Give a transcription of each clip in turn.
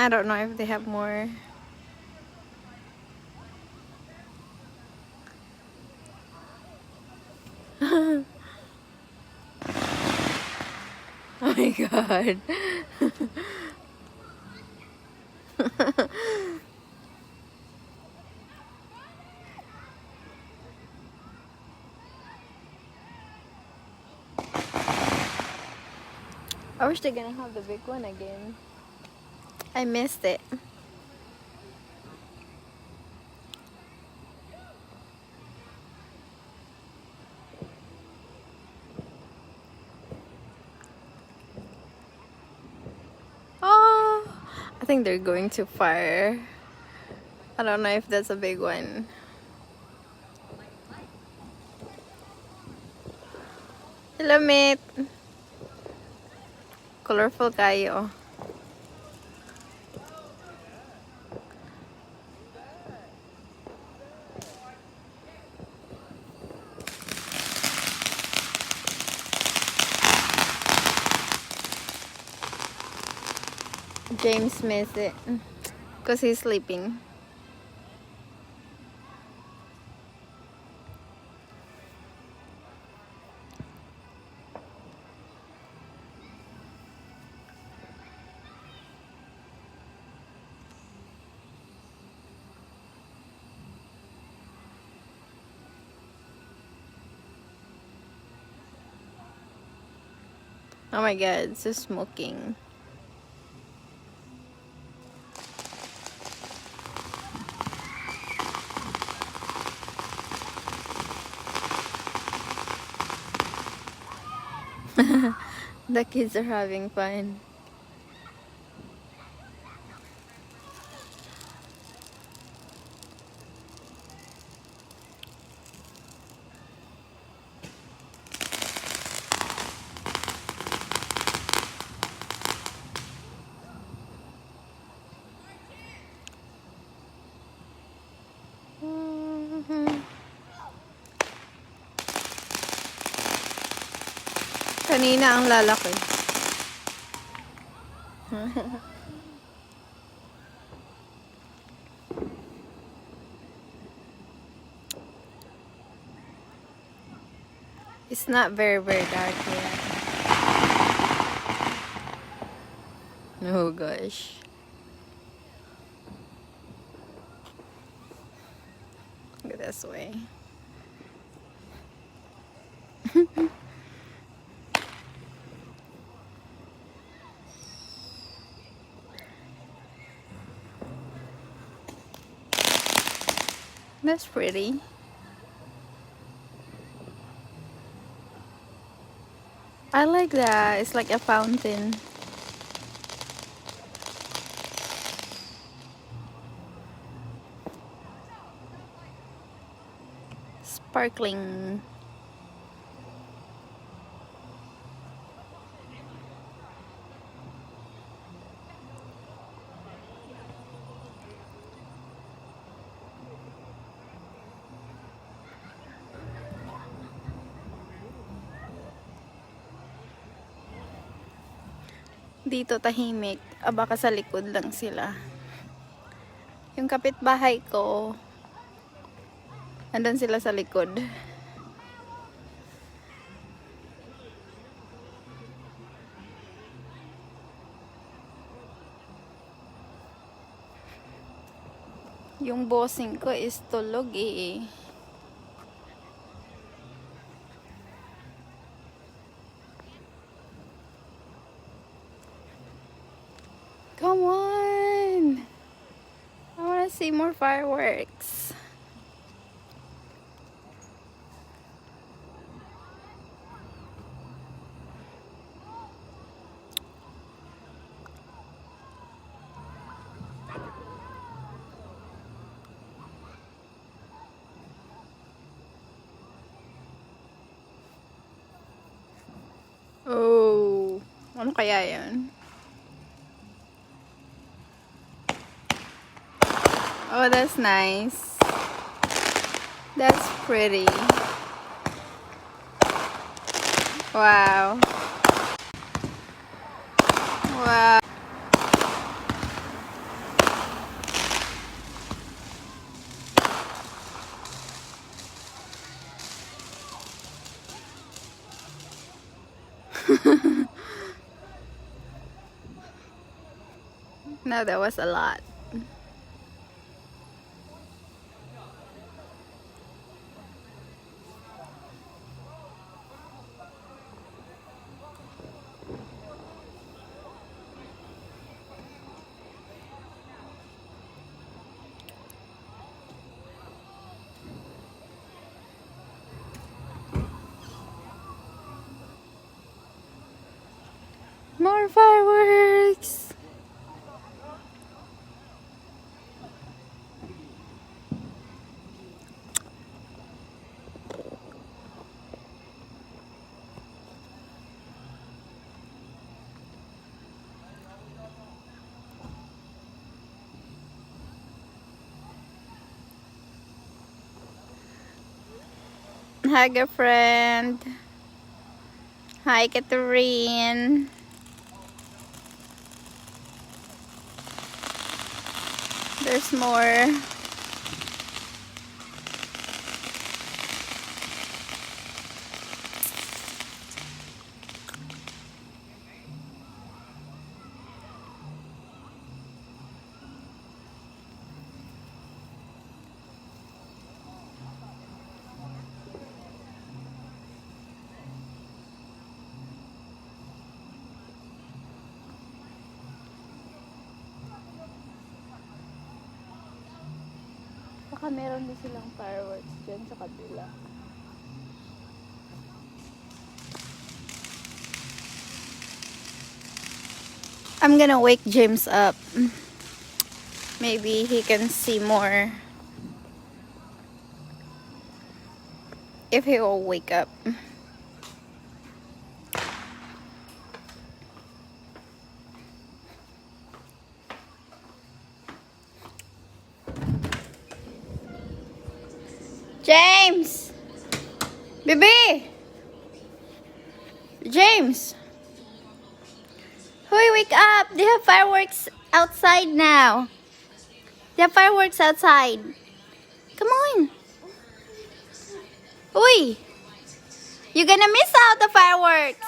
I don't know if they have more. Oh my god. I wish they're gonna have the big one again. I missed it. Oh, I think they're going too far. I don't know if that's a big one. Hello, mate. Colorful kayo. James missed it because he's sleeping. Oh my god, it's just smoking. The kids are having fun. Kanina ang lalaki. It's not very dark yet. Oh gosh. Look this way. That's pretty. I like that. It's like a fountain. Sparkling. Dito tahimik. Baka sa likod lang sila. Yung kapitbahay ko, andun sila sa likod. Yung bossing ko is tulog eh. Come on! I wanna see more fireworks. Oh, ano kaya yan? Oh, that's nice. That's pretty. Wow. Wow. No, that was a lot. More fireworks! Hi, girlfriend. Hi, Catherine. There's more. Baka meron din silang fireworks dyan sa kabila. I'm gonna wake James up. Maybe he can see more. If he will wake up. James! Baby! James! Hoy, wake up! They have fireworks outside now. They have fireworks outside. Come on! Uy! You're gonna miss out the fireworks!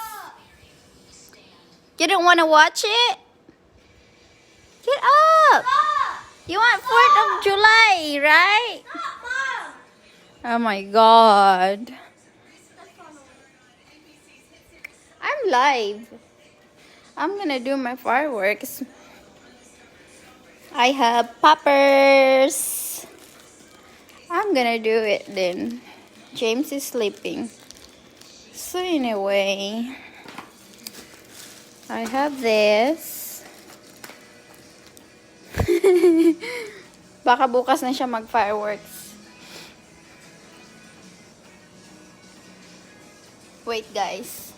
You don't wanna watch it? Get up! You want 4th of July, right? Oh my god. I'm live. I'm gonna do my fireworks. I have poppers. I'm gonna do it then. James is sleeping. So anyway, I have this. Baka bukas na siya mag-fireworks. Wait guys.